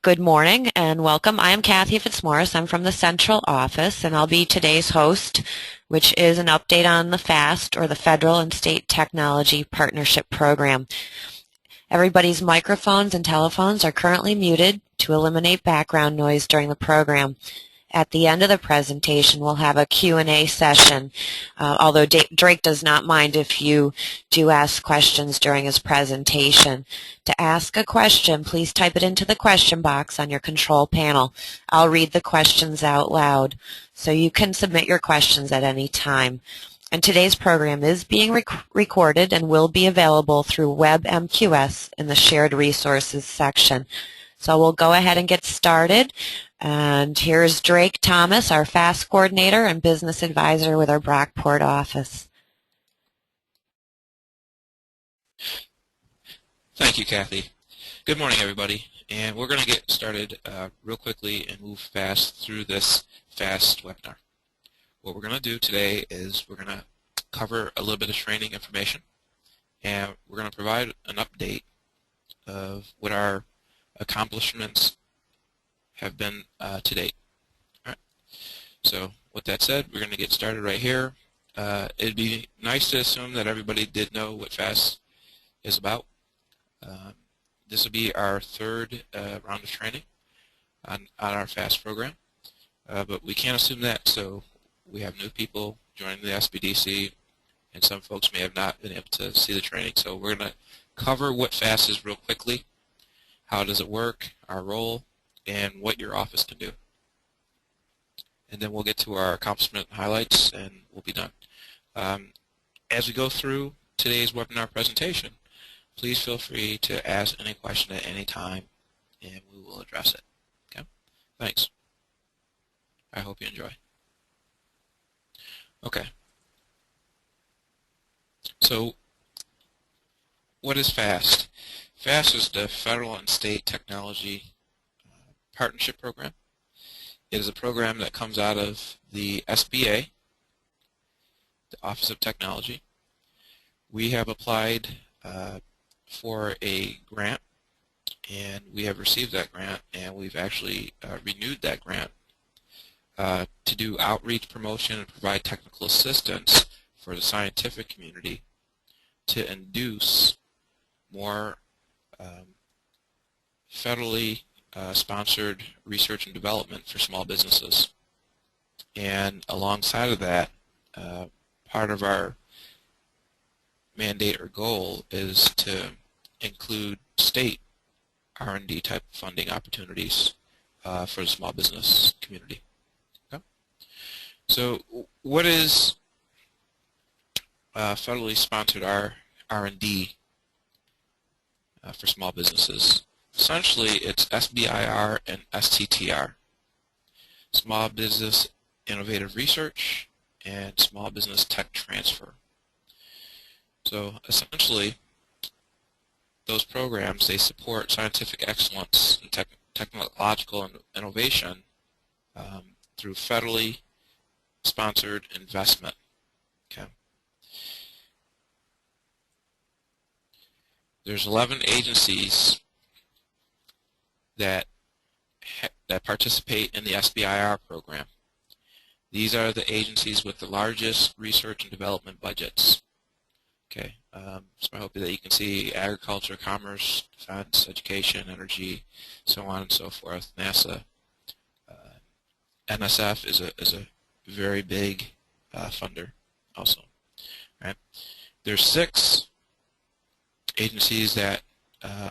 Good morning and welcome. I am Kathy Fitzmaurice. I'm from the Central Office and I'll be today's host, which is an update on the FAST, or the Federal and State Technology Partnership Program. Everybody's microphones and telephones are currently muted to eliminate background noise during the program. At the end of the presentation, we'll have a Q&A session, although Drake does not mind if you do ask questions during his presentation. To ask a question, please type it into the question box on your control panel. I'll read the questions out loud, so you can submit your questions at any time. And today's program is being recorded and will be available through WebMQS in the Shared Resources section. So we'll go ahead and get started. And here's Drake Thomas, our FAST coordinator and business advisor with our Brockport office. Thank you, Kathy. Good morning, everybody. And we're going to get started real quickly and move fast through this FAST webinar. What we're going to do today is we're going to cover a little bit of training information, and we're going to provide an update of what our accomplishments have been to date. All right. So with that said, we're going to get started right here. It'd be nice to assume that everybody did know what FAST is about. This will be our third round of training on our FAST program, but we can't assume that, so we have new people joining the SBDC, and some folks may have not been able to see the training. So we're going to cover what FAST is real quickly, how does it work, our role, and what your office can do. And then we'll get to our accomplishment highlights and we'll be done. As we go through today's webinar presentation, please feel free to ask any question at any time and we will address it. Okay? Thanks. I hope you enjoy. Okay. So what is FAST? FAST is the Federal and State Technology Partnership Program. It is a program that comes out of the SBA, the Office of Technology. We have applied for a grant, and we have received that grant, and we've actually renewed that grant to do outreach, promotion, and provide technical assistance for the scientific community to induce more federally sponsored research and development for small businesses. And alongside of that, part of our mandate or goal is to include state R&D type funding opportunities for the small business community. Okay? So what is federally sponsored R&D for small businesses? Essentially, it's SBIR and STTR, Small Business Innovative Research and Small Business Tech Transfer. So essentially, those programs, they support scientific excellence and technological innovation through federally sponsored investment. Okay. There's 11 agencies that participate in the SBIR program. These are the agencies with the largest research and development budgets. Okay, so I hope that you can see agriculture, commerce, defense, education, energy, so on and so forth. NASA, NSF is a very big funder also. Right? There's 6 agencies that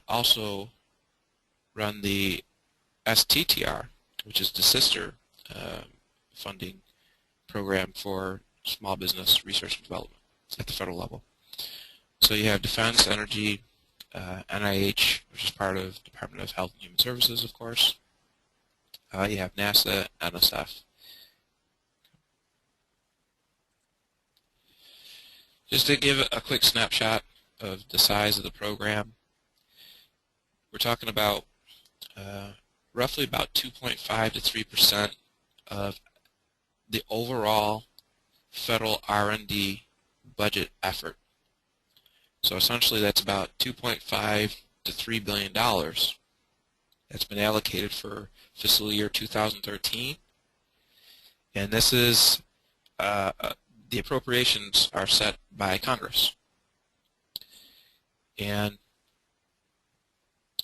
also run the STTR, which is the sister funding program for small business research and development at the federal level. So you have Defense, Energy, NIH, which is part of Department of Health and Human Services, of course. You have NASA, NSF. Just to give a quick snapshot of the size of the program, we're talking about roughly about 2.5 to 3% of the overall federal R&D budget effort. So essentially that's about $2.5 to $3 billion that's been allocated for fiscal year 2013. And this is, the appropriations are set by Congress. And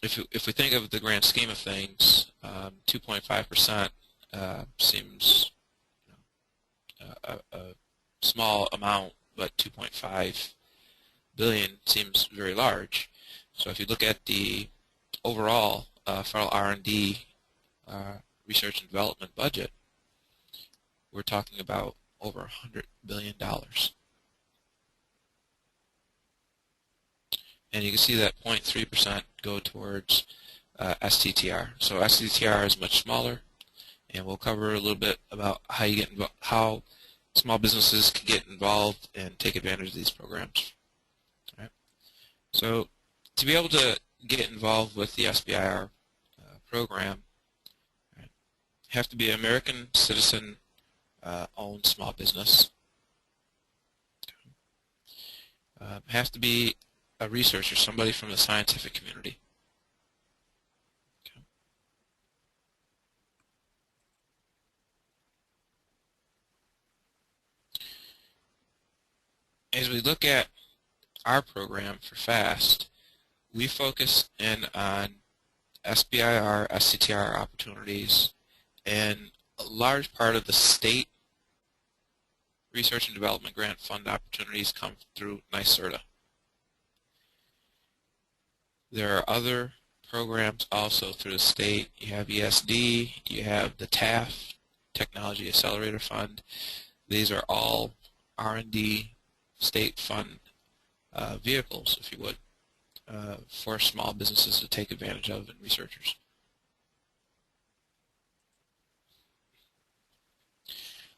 if we think of the grand scheme of things, 2.5% seems a small amount, but 2.5 billion seems very large. So if you look at the overall federal R&D research and development budget, we're talking about over $100 billion. And you can see that 0.3% go towards STTR. So STTR is much smaller, and we'll cover a little bit about how small businesses can get involved and take advantage of these programs. All right. So to be able to get involved with the SBIR program, right, you have to be an American citizen owned small business. Have to be a researcher, somebody from the scientific community. Okay. As we look at our program for FAST, we focus in on SBIR, STTR opportunities, and a large part of the state research and development grant fund opportunities come through NYSERDA. There are other programs also through the state. You have ESD, you have the TAF, Technology Accelerator Fund. These are all R&D state fund vehicles, if you would, for small businesses to take advantage of and researchers.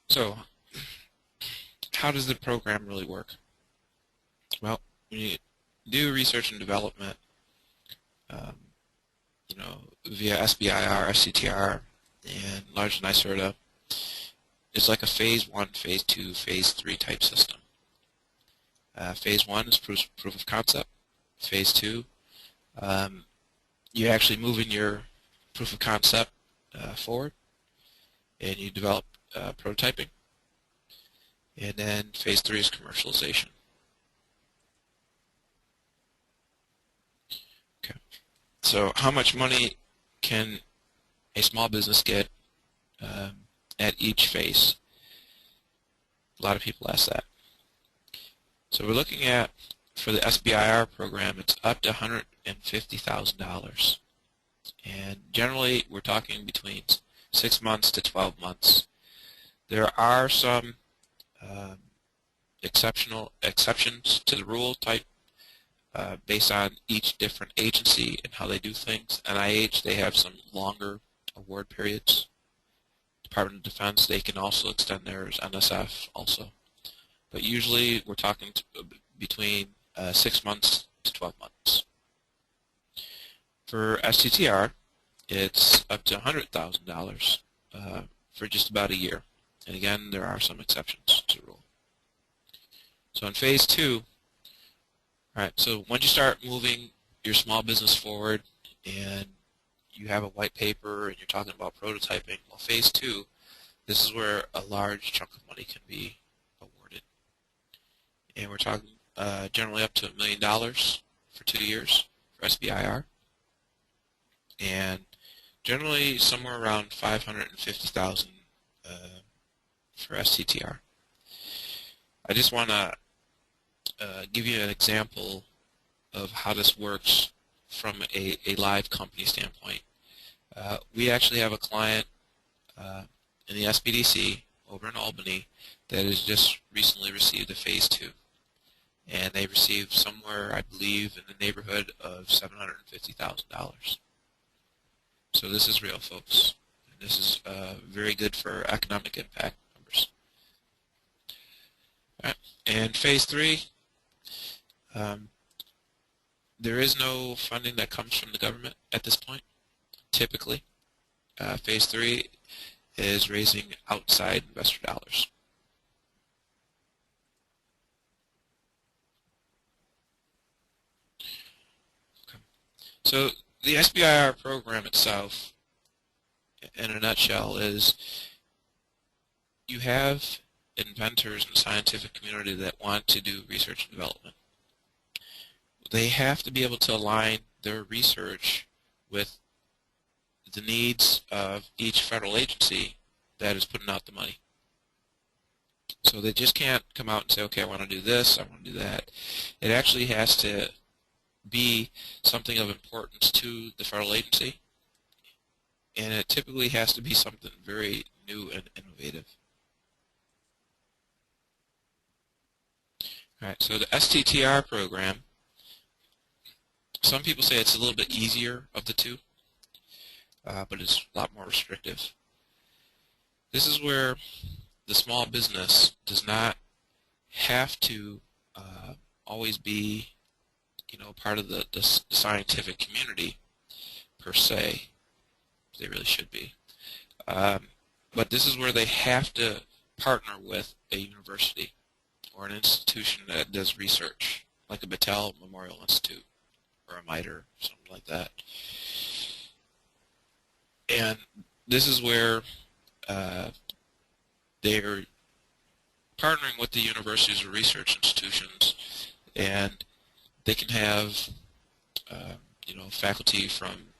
So, how does the program really work? Well, when you do research and development, via SBIR, STTR, and large NYSERDA, it's like a phase 1, phase 2, phase 3 type system. Phase 1 is proof of concept. Phase 2, you're actually moving your proof of concept forward, and you develop prototyping. And then phase 3 is commercialization. Okay. So how much money can a small business get at each phase? A lot of people ask that. So we're looking at, for the SBIR program, it's up to $150,000. And generally, we're talking between 6 months to 12 months. There are some exceptions to the rule type based on each different agency and how they do things. NIH, they have some longer award periods. Department of Defense, they can also extend theirs. NSF also. But usually we're talking between 6 months to 12 months. For STTR, it's up to $100,000 for just about a year. And again, there are some exceptions to the rule. So in phase 2, all right, so once you start moving your small business forward and you have a white paper and you're talking about prototyping, well, phase 2, this is where a large chunk of money can be awarded. And we're talking generally up to $1 million for 2 years for SBIR. And generally somewhere around $550,000 for STTR. I just want to give you an example of how this works from a live company standpoint. We actually have a client in the SBDC over in Albany that has just recently received a phase 2. And they received somewhere, I believe, in the neighborhood of $750,000. So this is real, folks. This is very good for economic impact numbers. All right. And phase 3, there is no funding that comes from the government at this point, typically. Phase 3 is raising outside investor dollars. Okay. So the SBIR program itself, in a nutshell, is you have inventors in the scientific community that want to do research and development. They have to be able to align their research with the needs of each federal agency that is putting out the money. So they just can't come out and say, okay, I want to do this, I want to do that. It actually has to be something of importance to the federal agency, and it typically has to be something very new and innovative. All right, so the STTR program, some people say it's a little bit easier of the two, but it's a lot more restrictive. This is where the small business does not have to always be, part of the scientific community per se. They really should be. But this is where they have to partner with a university or an institution that does research, like a Battelle Memorial Institute or a MITRE, something like that. And this is where they're partnering with the universities or research institutions, and they can have faculty from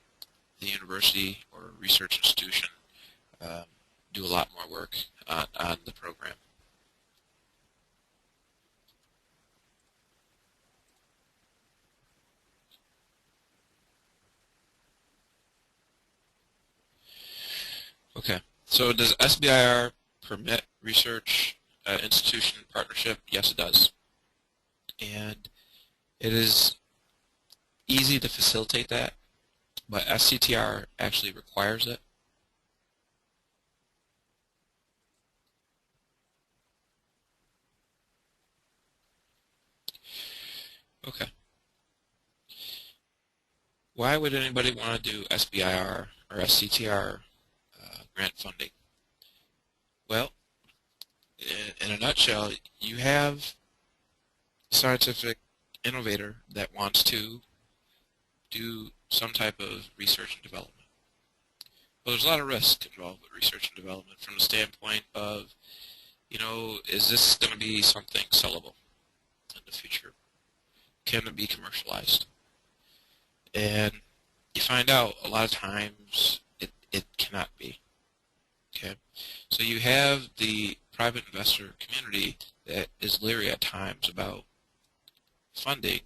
the university or research institution do a lot more work on the program. Okay, so does SBIR permit research institution partnership? Yes, it does. And it is easy to facilitate that, but STTR actually requires it. Okay. Why would anybody want to do SBIR or STTR grant funding? Well, in a nutshell, you have a scientific innovator that wants to do some type of research and development. Well, there's a lot of risk involved with research and development from the standpoint of, is this going to be something sellable in the future? Can it be commercialized? And you find out a lot of times it cannot be. Okay, so you have the private investor community that is leery at times about funding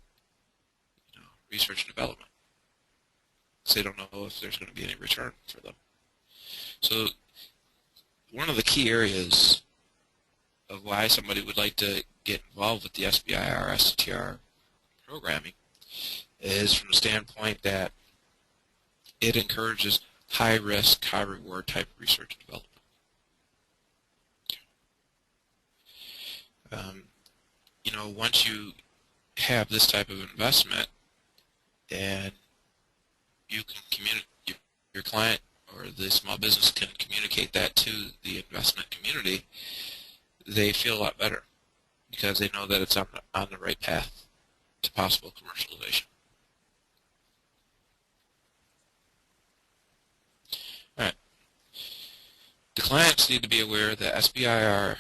research and development, because they don't know if there's going to be any return for them. So one of the key areas of why somebody would like to get involved with the SBIR STTR programming is from the standpoint that it encourages high risk, high reward type of research and development. Once you have this type of investment and you can communicate, your client or the small business can communicate that to the investment community, they feel a lot better because they know that it's on the right path to possible commercialization. All right. The clients need to be aware that SBIR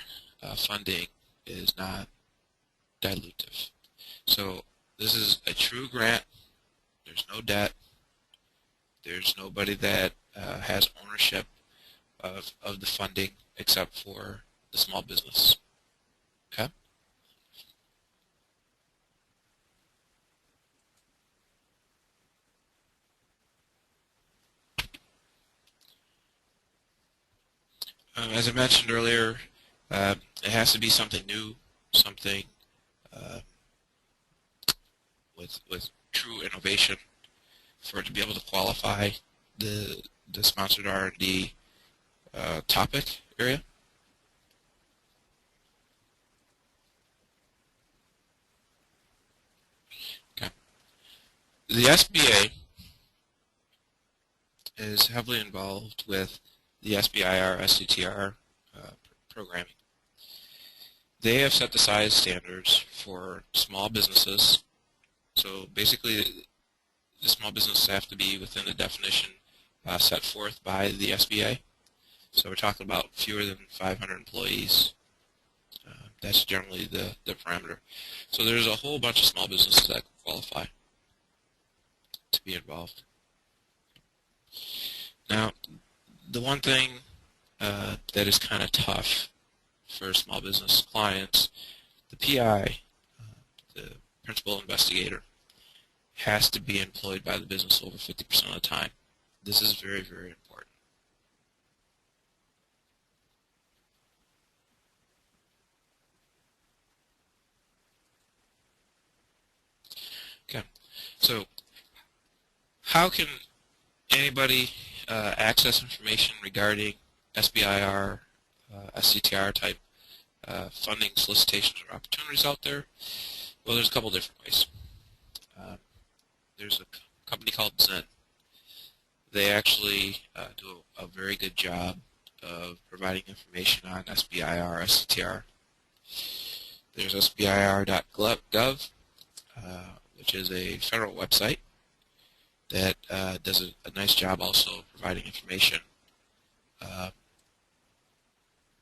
funding is not dilutive. So this is a true grant. There's no debt. There's nobody that has ownership of the funding except for the small business. Okay? As I mentioned earlier, it has to be something new, something with true innovation for it to be able to qualify the sponsored R&D topic area. Okay. The SBA is heavily involved with the SBIR STTR programming. They have set the size standards for small businesses. So basically, the small business have to be within the definition set forth by the SBA. So we're talking about fewer than 500 employees. That's generally the parameter. So there's a whole bunch of small businesses that qualify to be involved. Now, the one thing that is kind of tough for small business clients, the PI, the principal investigator, has to be employed by the business over 50% of the time. This is very, very important. Okay, so how can anybody access information regarding SBIR, STTR type funding solicitations or opportunities out there? Well, there's a couple different ways. There's a company called Zen. They actually do a very good job of providing information on SBIR, STTR. There's SBIR.gov, which is a federal website that does a nice job also providing information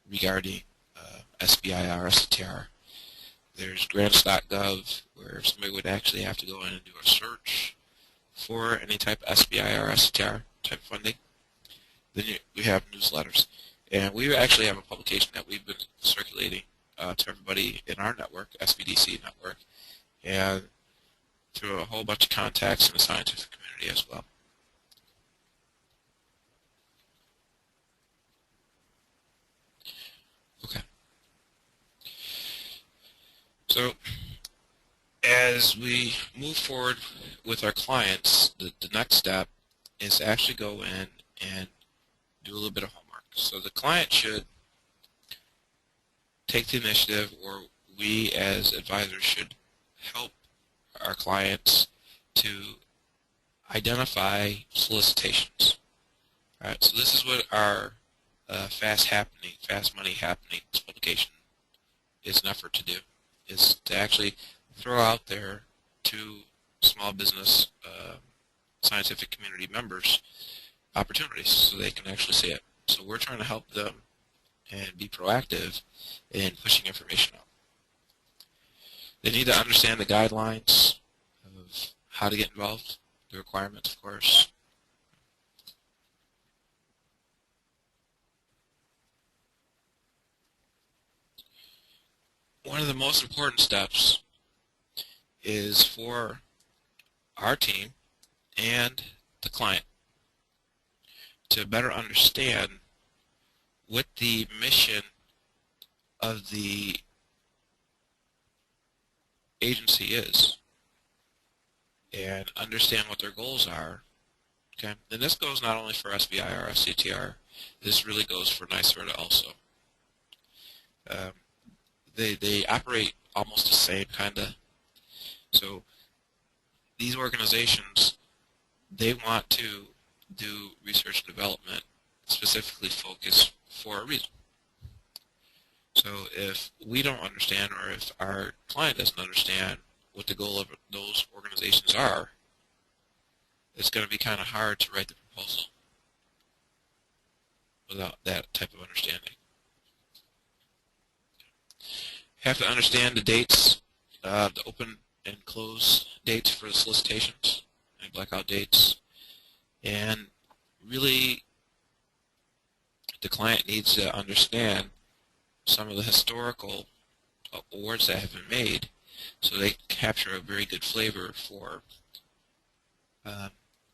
regarding SBIR, STTR. There's grants.gov, where somebody would actually have to go in and do a search for any type of SBIR, STTR type funding. Then we have newsletters. And we actually have a publication that we've been circulating to everybody in our network, SBDC network, and through a whole bunch of contacts in the scientific community as well. Okay. So as we move forward with our clients, the next step is to actually go in and do a little bit of homework. So the client should take the initiative, or we as advisors should help our clients to identify solicitations. All right, so this is what our Fast Money Happenings publication is an effort to do, is to actually throw out there to small business scientific community members opportunities so they can actually see it. So we're trying to help them and be proactive in pushing information out. They need to understand the guidelines of how to get involved, the requirements, of course. One of the most important steps is for our team and the client to better understand what the mission of the agency is and understand what their goals are. Okay, and this goes not only for SBIR, STTR, this really goes for NYSERDA also. They operate almost the same kind of. So these organizations, they want to do research and development specifically focused for a reason. So if we don't understand, or if our client doesn't understand what the goal of those organizations are, it's going to be kind of hard to write the proposal without that type of understanding. You have to understand the dates, the open and close dates for the solicitations, and blackout dates, and really the client needs to understand some of the historical awards that have been made so they capture a very good flavor for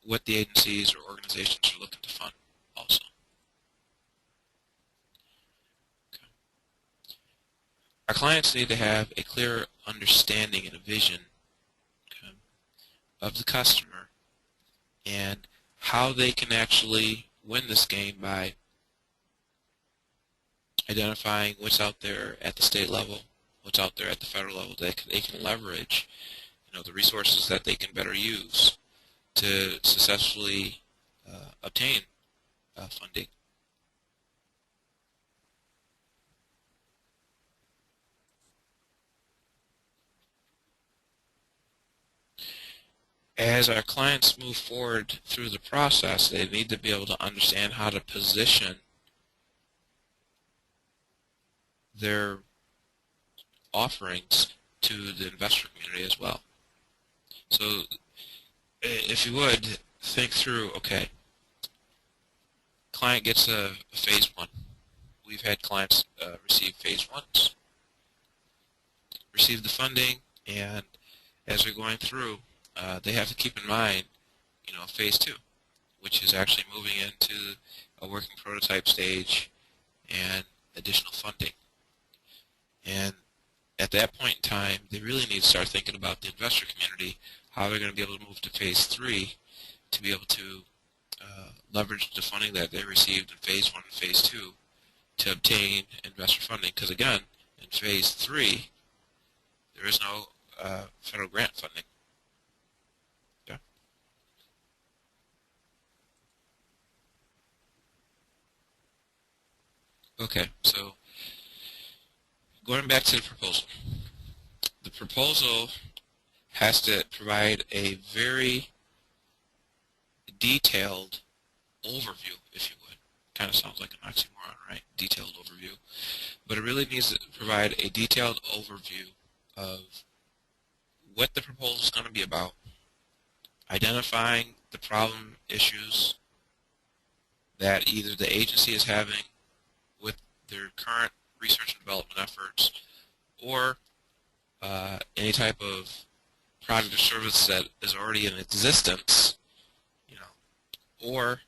what the agencies or organizations are looking to fund also. Okay. Our clients need to have a clear understanding and a vision of the customer and how they can actually win this game by identifying what's out there at the state level, what's out there at the federal level that they can leverage, the resources that they can better use to successfully obtain funding. as our clients move forward through the process, they need to be able to understand how to position their offerings to the investor community as well. So if you would, think through, okay, client gets a phase one. We've had clients receive phase ones, receive the funding, and as they're going through, they have to keep in mind, phase two, which is actually moving into a working prototype stage and additional funding. And at that point in time, they really need to start thinking about the investor community, how they're going to be able to move to phase three to be able to leverage the funding that they received in phase one and phase two to obtain investor funding. Because again, in phase three, there is no federal grant funding. Okay. Okay, so going back to the proposal. The proposal has to provide a very detailed overview, if you would. Kind of sounds like an oxymoron, right? Detailed overview. But it really needs to provide a detailed overview of what the proposal is going to be about, identifying the problem issues that either the agency is having with their current research and development efforts, or any type of product or service that is already in existence, or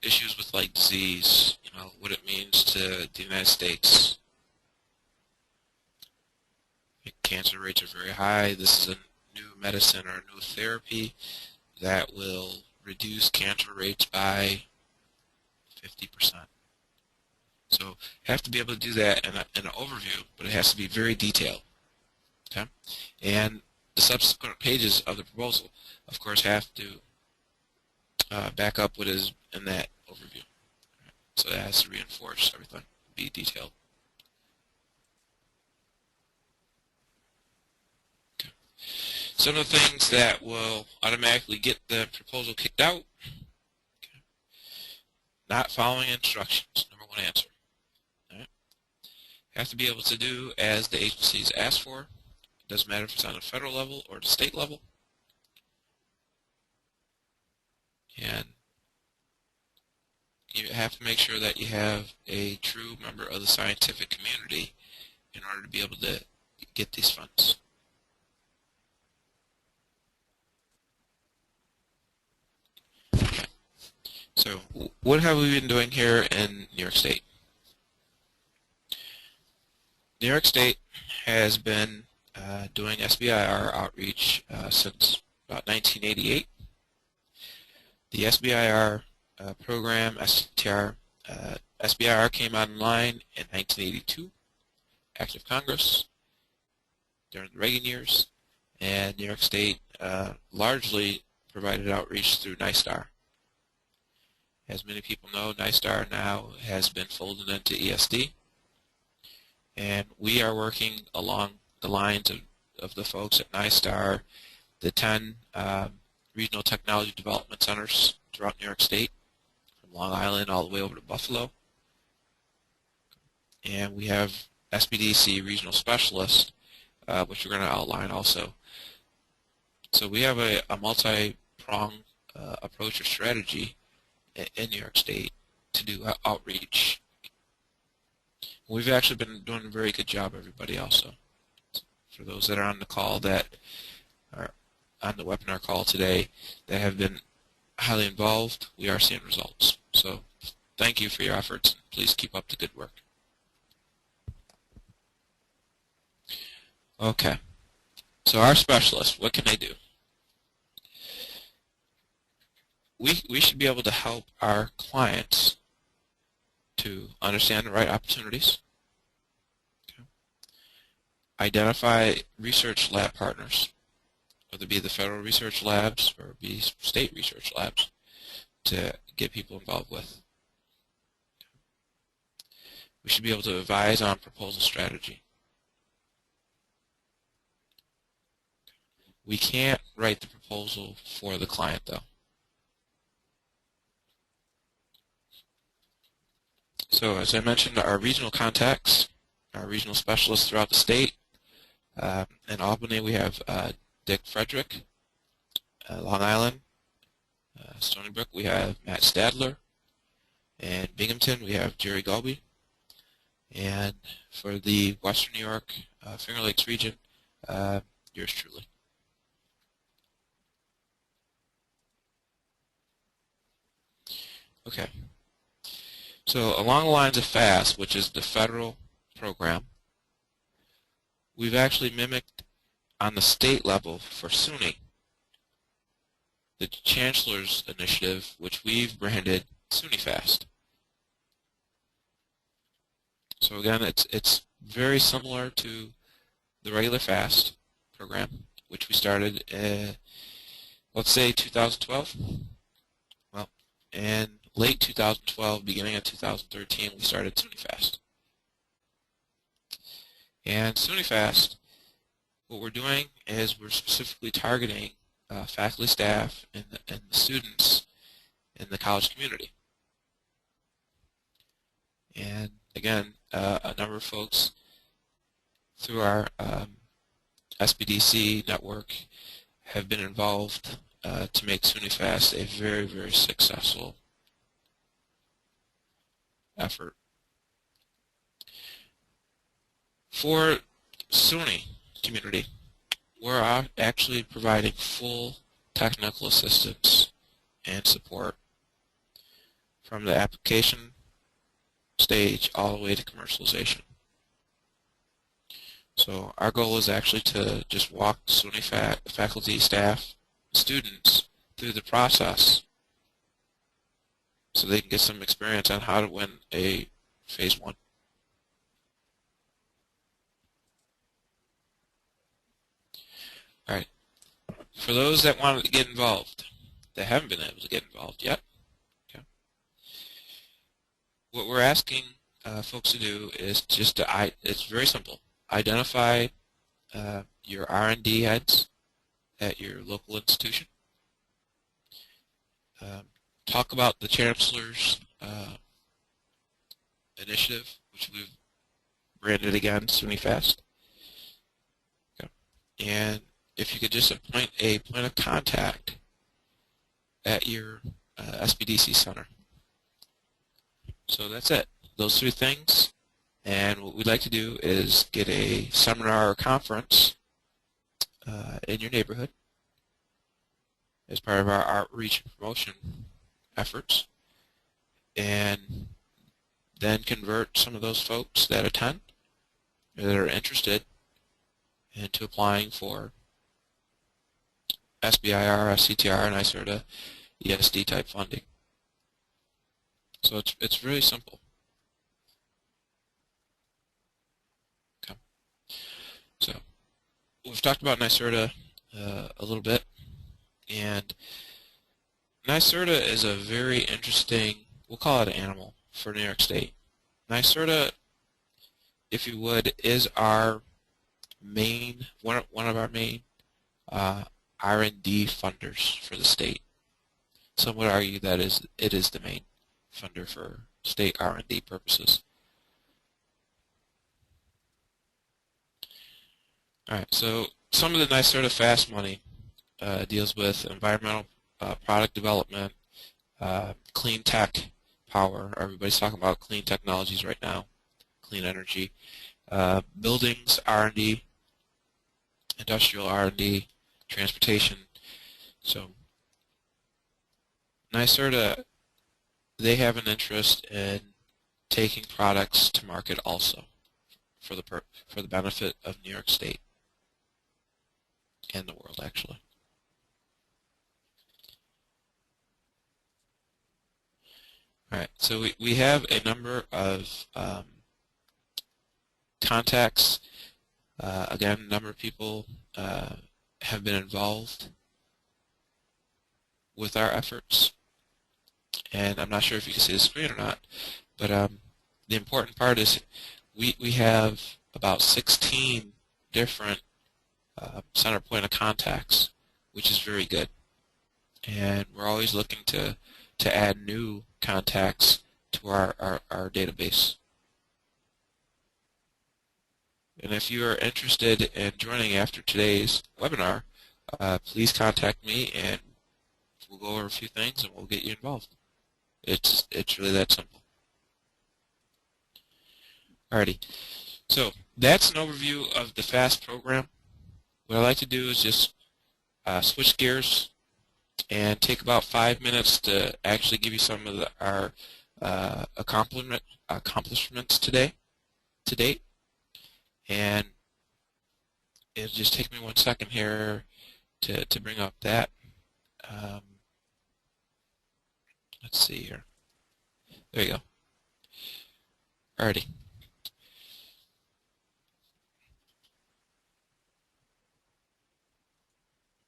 issues with like disease, what it means to the United States. Cancer rates are very high. This is a new medicine or a new therapy that will reduce cancer rates by 50%. So you have to be able to do that in an overview, but it has to be very detailed. Okay? And the subsequent pages of the proposal, of course, have to back up what is in that overview. Right? So it has to reinforce everything, be detailed. Okay. Some of the things that will automatically get the proposal kicked out: okay, not following instructions, number one answer. Right? Have to be able to do as the agencies ask for. It doesn't matter if it's on a federal level or the state level. And you have to make sure that you have a true member of the scientific community in order to be able to get these funds. Okay. So what have we been doing here in New York State? New York State has been doing SBIR outreach since about 1988. The SBIR program, STTR, SBIR came online in 1982, Act of Congress, during the Reagan years, and New York State largely provided outreach through NISTAR. As many people know, NISTAR now has been folded into ESD, and we are working along the lines of the folks at NISTAR, the 10 regional technology development centers throughout New York State, from Long Island all the way over to Buffalo. And we have SBDC regional specialists, which we're going to outline also. So we have a multi-pronged approach or strategy in New York State to do outreach. We've actually been doing a very good job, everybody, also. For those that are on the call that are on the webinar call today that have been highly involved, we are seeing results. So thank you for your efforts. Please keep up the good work. Okay. So our specialists, what can they do? We should be able to help our clients to understand the right opportunities, okay, identify research lab partners, whether it be the federal research labs or be state research labs, to get people involved with. We should be able to advise on proposal strategy. We can't write the proposal for the client, though. So as I mentioned, our regional contacts, our regional specialists throughout the state. In Albany, we have Dick Frederick. Long Island, Stony Brook, we have Matt Stadler. And Binghamton, we have Jerry Galby. And for the Western New York, Finger Lakes region, yours truly. Okay. So along the lines of FAST, which is the federal program, we've actually mimicked on the state level for SUNY the Chancellor's Initiative, which we've branded SUNY FAST. So again, it's very similar to the regular FAST program, which we started, let's say 2012. Well, in late 2012, beginning of 2013, we started SUNY FAST. And SUNY FAST, what we're doing is we're specifically targeting faculty, staff, and the students in the college community. And again, a number of folks through our SBDC network have been involved to make SUNY FAST a very, very successful effort. For SUNY community, we're actually providing full technical assistance and support from the application stage all the way to commercialization. So our goal is actually to just walk SUNY faculty, staff, students through the process so they can get some experience on how to win a Phase 1. All right. For those that wanted to get involved, that haven't been able to get involved yet, okay, what we're asking folks to do is just to, it's very simple. Identify your R&D heads at your local institution. Talk about the Chancellor's initiative, which we've branded again SUNY FAST. Okay. And if you could just appoint a point of contact at your SBDC center. So that's it. Those 3 things. And what we'd like to do is get a seminar or conference in your neighborhood as part of our outreach and promotion efforts, and then convert some of those folks that attend or that are interested into applying for SBIR, STTR, and NYSERDA ESD type funding. So it's really simple. Okay. So we've talked about NYSERDA a little bit, and NYSERDA is a very interesting, we'll call it an animal for New York State. NYSERDA, if you would, is our main, one of our main R&D funders for the state. Some would argue that it is the main funder for state R&D purposes. All right, so some of the NYSERDA FAST money deals with environmental product development, clean tech power. Everybody's talking about clean technologies right now, clean energy, buildings R&D, industrial R&D, transportation. So NYSERDA, they have an interest in taking products to market also for the benefit of New York State and the world, actually. All right, so we have a number of contacts. Again, a number of people have been involved with our efforts. And I'm not sure if you can see the screen or not, but the important part is we have about 16 different center point of contacts, which is very good. And we're always looking to add new contacts to our database. And if you are interested in joining after today's webinar, please contact me and we'll go over a few things and we'll get you involved. It's really that simple. Alrighty, so that's an overview of the FAST program. What I like to do is just switch gears and take about 5 minutes to actually give you some of our accomplishments to date. And it'll just take me 1 second here to bring up that. Let's see here. There you go. Alrighty.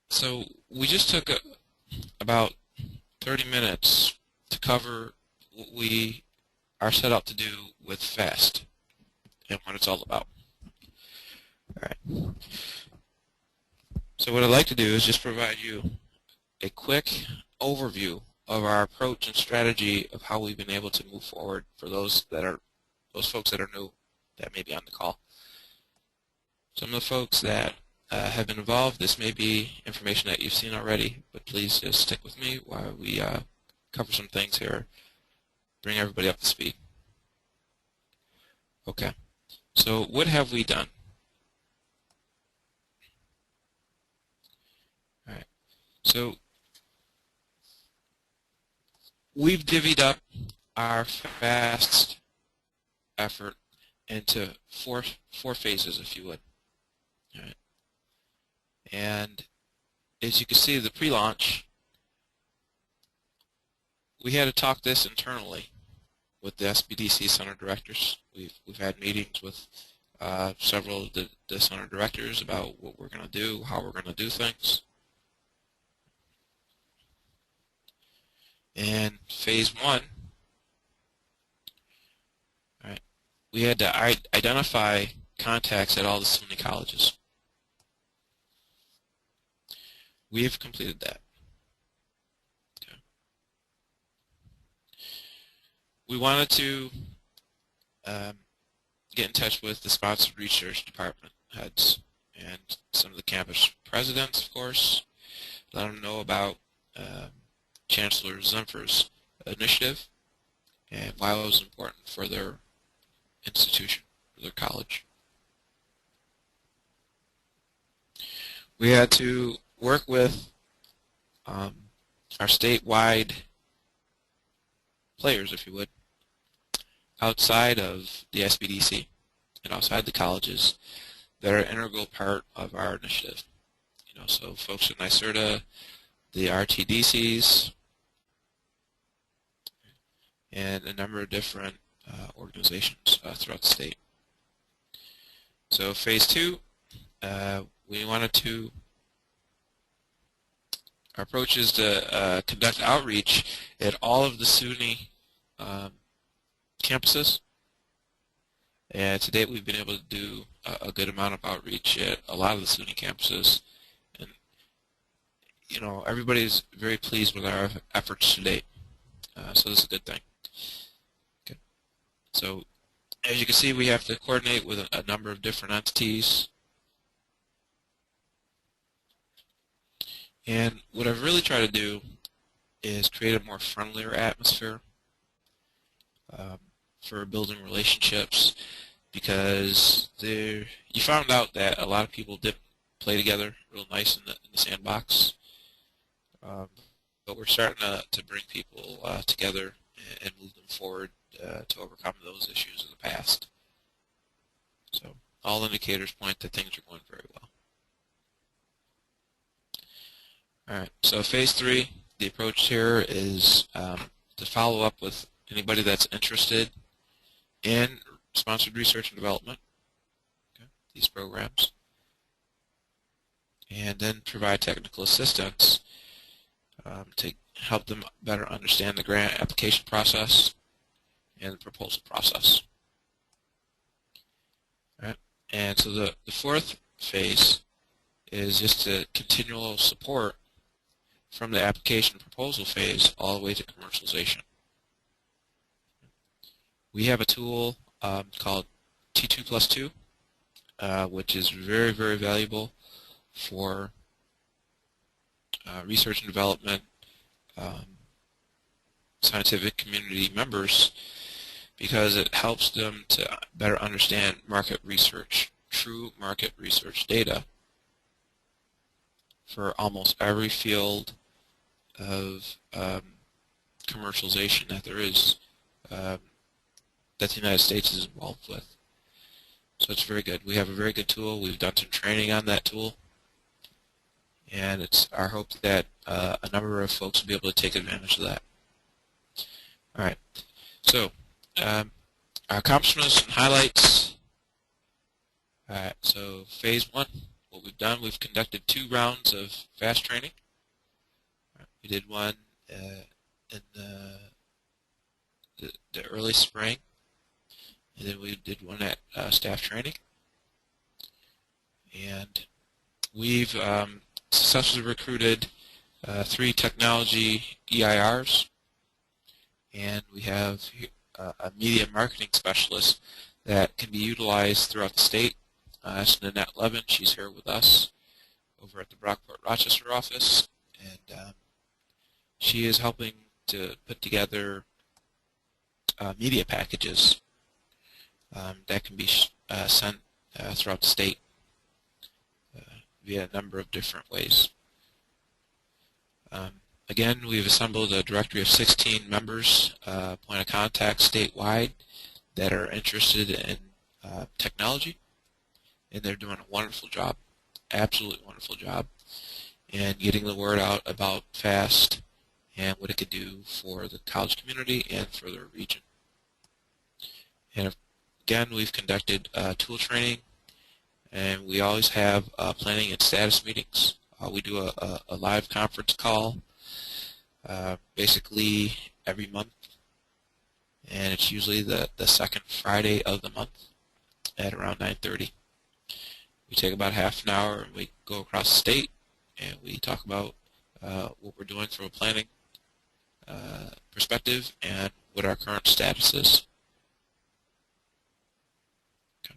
So we just took about 30 minutes to cover what we are set up to do with FAST and what it's all about. Alright. So what I'd like to do is just provide you a quick overview of our approach and strategy of how we've been able to move forward for those folks that are new that may be on the call. Some of the folks that have been involved, this may be information that you've seen already, but please just stick with me while we cover some things here, bring everybody up to speed. Okay, so what have we done? All right, so we've divvied up our FAST effort into four phases, if you would. All right. And as you can see, the pre-launch, we had to talk this internally with the SBDC center directors. We've had meetings with several of the center directors about what we're going to do, how we're going to do things. And phase 1, all right, we had to identify contacts at all the SUNY colleges. We have completed that. Okay. We wanted to get in touch with the sponsored research department heads and some of the campus presidents, of course, let them know about Chancellor Zimfer's initiative and why it was important for their institution, for their college. We had to work with our statewide players, if you would, outside of the SBDC and outside the colleges that are an integral part of our initiative. You know, so folks at NYSERDA, the RTDCs, and a number of different organizations throughout the state. So phase 2, we wanted to, our approach is to conduct outreach at all of the SUNY campuses. And to date, we've been able to do a good amount of outreach at a lot of the SUNY campuses. And, you know, everybody's very pleased with our efforts to date. So this is a good thing. Okay. So as you can see, we have to coordinate with a number of different entities. And what I've really tried to do is create a more friendlier atmosphere for building relationships, because you found out that a lot of people did play together real nice in the sandbox, but we're starting to bring people together and move them forward to overcome those issues of the past. So all indicators point that things are going very well. All right, so phase 3, the approach here is to follow up with anybody that's interested in sponsored research and development, okay, these programs, and then provide technical assistance to help them better understand the grant application process and the proposal process. All right, and so the fourth phase is just a continual support from the application proposal phase all the way to commercialization. We have a tool called T2+2, which is very, very valuable for research and development, scientific community members, because it helps them to better understand market research, true market research data for almost every field of commercialization that there is, that the United States is involved with. So it's very good. We have a very good tool. We've done some training on that tool, and it's our hope that a number of folks will be able to take advantage of that. All right. So our accomplishments and highlights. All right. So phase 1, what we've done, we've conducted 2 rounds of FAST training. We did one in the early spring, and then we did one at staff training. And we've successfully recruited 3 technology EIRs, and we have a media marketing specialist that can be utilized throughout the state. That's Nanette Levin. She's here with us over at the Brockport Rochester office, and she is helping to put together media packages that can be sent throughout the state via a number of different ways. Again, we've assembled a directory of 16 members, point of contact statewide, that are interested in technology, and they're doing a wonderful job, absolutely wonderful job, in getting the word out about FAST and what it could do for the college community and for their region. And again, we've conducted tool training, and we always have planning and status meetings. We do a live conference call basically every month, and it's usually the second Friday of the month at around 9:30. We take about half an hour and we go across the state and we talk about what we're doing from a planning perspective and what our current status is. Okay.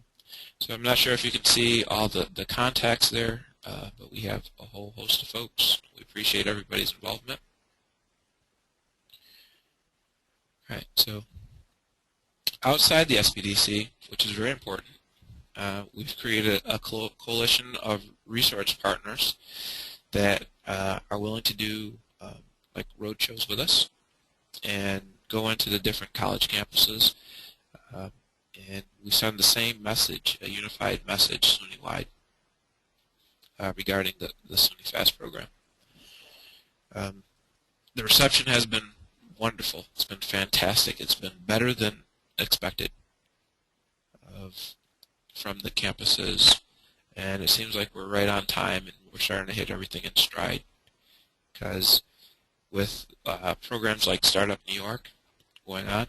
So I'm not sure if you can see all the contacts there, but we have a whole host of folks. We appreciate everybody's involvement. All right, so outside the SBDC, which is very important, we've created a coalition of research partners that are willing to do like road shows with us and go into the different college campuses, and we send the same message, a unified message SUNY-wide regarding the SUNY FAST program. The reception has been wonderful. It's been fantastic. It's been better than expected from the campuses, and it seems like we're right on time and we're starting to hit everything in stride, because with programs like Startup New York going on,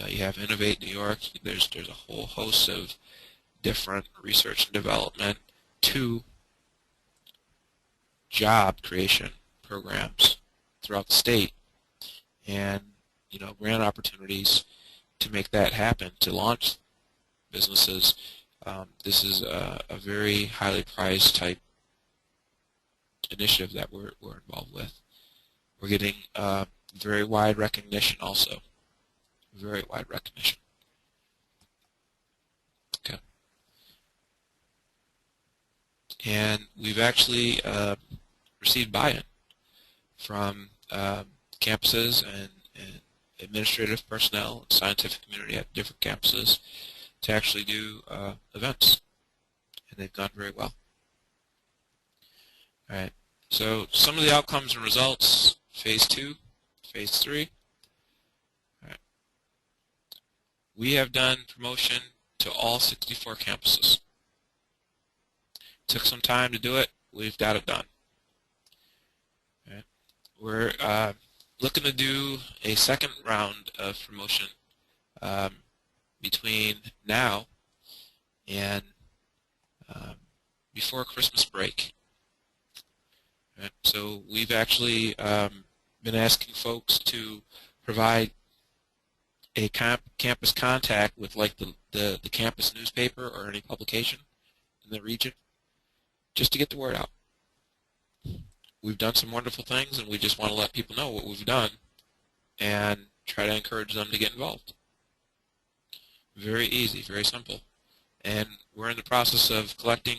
you have Innovate New York, there's a whole host of different research and development to job creation programs throughout the state, and grant opportunities to make that happen, to launch businesses. This is a very highly prized type initiative that we're involved with. We're getting very wide recognition also, very wide recognition. Okay. And we've actually received buy-in from campuses and administrative personnel and scientific community at different campuses to actually do events, and they've gone very well. All right, so some of the outcomes and results, phase 2, phase 3. All right. We have done promotion to all 64 campuses. Took some time to do it. We've got it done. All right. We're looking to do a second round of promotion between now and before Christmas break. Right? So we've actually been asking folks to provide a campus contact with like the campus newspaper or any publication in the region just to get the word out. We've done some wonderful things, and we just want to let people know what we've done and try to encourage them to get involved. Very easy, very simple. And we're in the process of collecting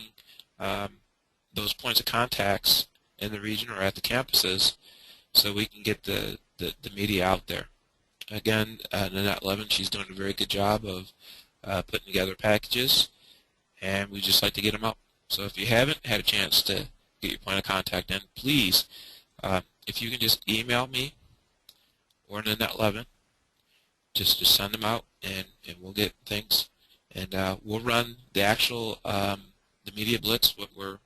those points of contacts in the region or at the campuses so we can get the media out there. Again, Nanette Levin, she's doing a very good job of putting together packages, and we just like to get them out. So if you haven't had a chance to get your point of contact in, please, if you can just email me or Nanette Levin, just send them out, and we'll get things. And we'll run the actual the media blitz, what we're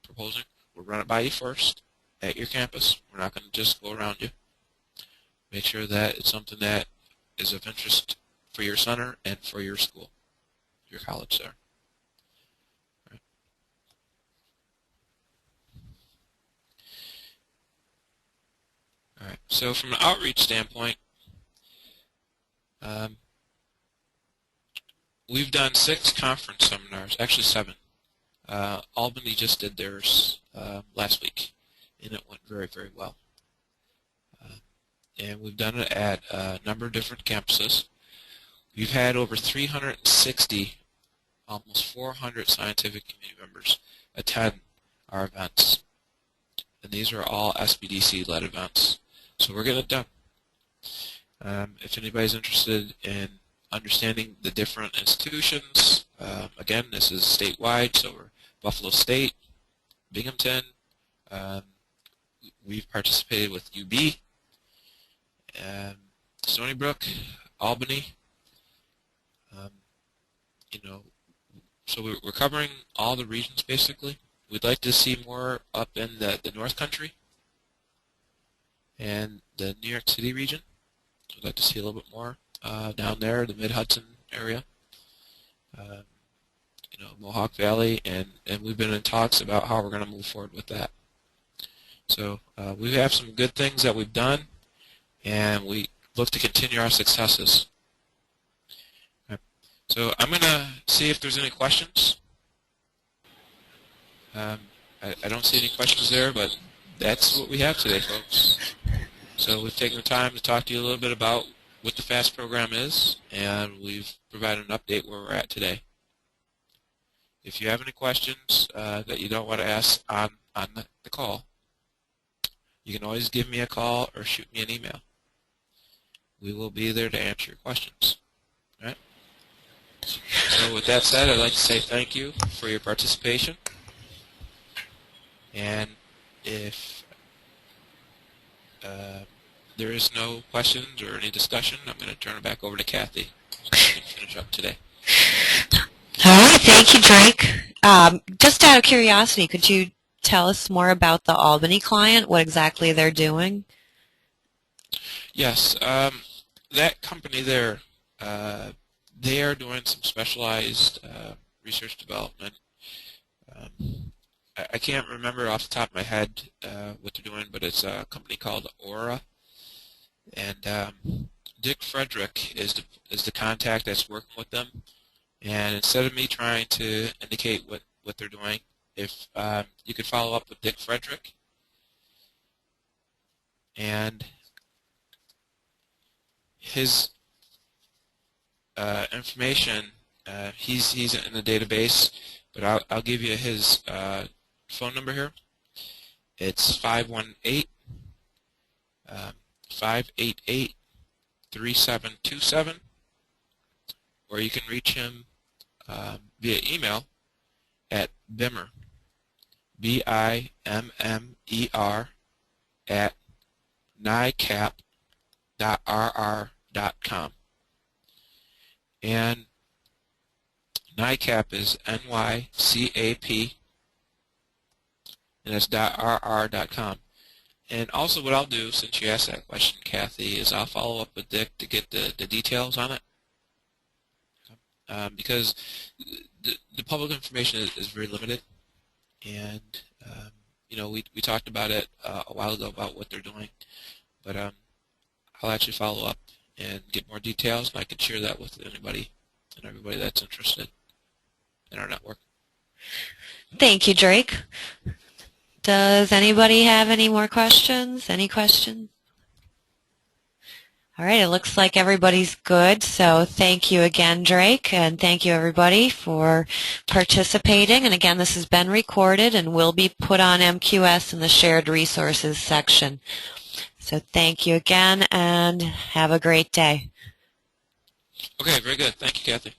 proposing. We'll run it by you first at your campus. We're not going to just go around you. Make sure that it's something that is of interest for your center and for your school, your college there. All right. So from an outreach standpoint, we've done 6 conference seminars, actually 7. Albany just did theirs last week, and it went very, very well. And we've done it at a number of different campuses. We've had over 360, almost 400 scientific community members attend our events. And these are all SBDC-led events. So we're getting it done. If anybody's interested in understanding the different institutions, again, this is statewide, so we're Buffalo State, Binghamton, we've participated with UB, Stony Brook, Albany, so we're covering all the regions basically. We'd like to see more up in the North Country and the New York City region. We'd like to see a little bit more down there, the Mid-Hudson area, Mohawk Valley, and we've been in talks about how we're going to move forward with that. So we have some good things that we've done, and we look to continue our successes. Okay. So I'm going to see if there's any questions. I don't see any questions there, but that's what we have today, folks. So we've taken the time to talk to you a little bit about what the FAST program is, and we've provided an update where we're at today. If you have any questions that you don't want to ask on the call, you can always give me a call or shoot me an email. We will be there to answer your questions. All right? So with that said, I'd like to say thank you for your participation. And if there is no questions or any discussion, I'm going to turn it back over to Kathy so we can finish up today. All right, thank you, Drake. Just out of curiosity, could you tell us more about the Albany client, what exactly they're doing? Yes, that company there, they are doing some specialized research development. I can't remember off the top of my head what they're doing, but it's a company called Aura. And Dick Frederick is the contact that's working with them. And instead of me trying to indicate what they're doing, if you could follow up with Dick Frederick, and his information, he's in the database, but I'll give you his phone number here. It's 518-588-3727, or you can reach him via email at Bimmer, BIMMER, at nycap.rr.com. And NYCAP is NYCAP, and it's .rr.com. And also what I'll do, since you asked that question, Kathy, is I'll follow up with Dick to get the details on it. Because the public information is very limited, and we talked about it a while ago about what they're doing, but I'll actually follow up and get more details, and I can share that with anybody and everybody that's interested in our network. Thank you, Drake. Does anybody have any more questions? Any questions? All right, it looks like everybody's good, so thank you again, Drake, and thank you, everybody, for participating. And again, this has been recorded and will be put on MQS in the Shared Resources section. So thank you again, and have a great day. Okay, very good. Thank you, Kathy.